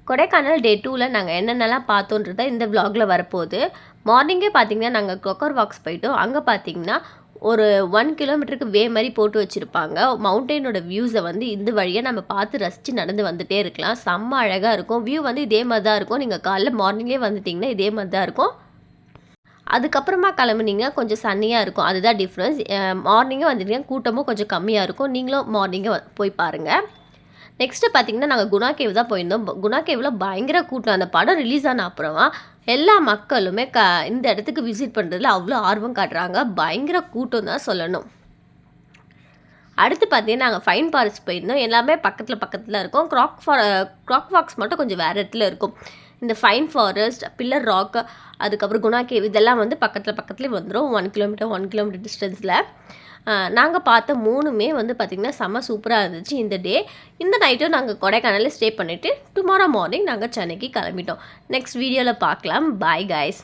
கொடைக்கானல் டே 2ல் நாங்கள் என்னென்னலாம் பார்த்தோன்றத இந்த விலாகில் வரப்போகுது. மார்னிங்கே பார்த்தீங்கன்னா நாங்கள் கொக்கர் வாக்ஸ் போயிட்டோம். அங்கே பார்த்தீங்கன்னா ஒரு 1 கிலோமீட்டருக்கு வே மாதிரி போட்டு வச்சுருப்பாங்க. மவுண்டெயினோட வியூஸை வந்து இந்த வழியாக நம்ம பார்த்து ரசித்து நடந்து வந்துகிட்டே இருக்கலாம். செம்ம அழகாக இருக்கும். வியூ வந்து இதே மாதிரி தான் இருக்கும். நீங்கள் காலைல மார்னிங்கே வந்துட்டிங்கன்னா இதே மாதிரி தான் இருக்கும். அதுக்கப்புறமா கிளம்புனீங்கன்னா கொஞ்சம் சன்னியாக இருக்கும். அதுதான் டிஃப்ரென்ஸ். மார்னிங்கே வந்துட்டிங்கன்னா கூட்டமும் கொஞ்சம் கம்மியாக இருக்கும். நீங்களும் மார்னிங்கே போய் பாருங்கள். நெக்ஸ்ட்டு பார்த்தீங்கன்னா நாங்கள் குணா கேவ் தான் போயிருந்தோம். குணா கேவில் பயங்கர கூட்டம். அந்த படம் ரிலீஸ் ஆன அப்புறமா எல்லா மக்களுமே இந்த இடத்துக்கு விசிட் பண்ணுறதுல அவ்வளோ ஆர்வம் காட்டுறாங்க. பயங்கர கூட்டம் தான் சொல்லணும். அடுத்து பார்த்தீங்கன்னா நாங்கள் ஃபைன் ஃபாரஸ்ட் போயிருந்தோம். எல்லாமே பக்கத்தில் இருக்கும். க்ராக் வாக்ஸ் மட்டும் கொஞ்சம் வேறு இடத்துல இருக்கும். இந்த ஃபைன் ஃபாரஸ்ட், பில்லர் ராக், அதுக்கப்புறம் குணா கேவ் இதெல்லாம் வந்து பக்கத்துலேயே வந்துடும். 1 கிலோமீட்டர் டிஸ்டன்ஸில். நாங்கள் பார்த்த 3மே வந்து பார்த்திங்கன்னா செம்ம சூப்பராக இருந்துச்சு இந்த டே. இந்த நைட்டும் நாங்கள் கொடைக்கானலில் ஸ்டே பண்ணிவிட்டு டுமாரோ மார்னிங் நாங்கள் சென்னைக்கு கிளம்பிட்டோம். நெக்ஸ்ட் வீடியோவில் பார்க்கலாம். Bye guys.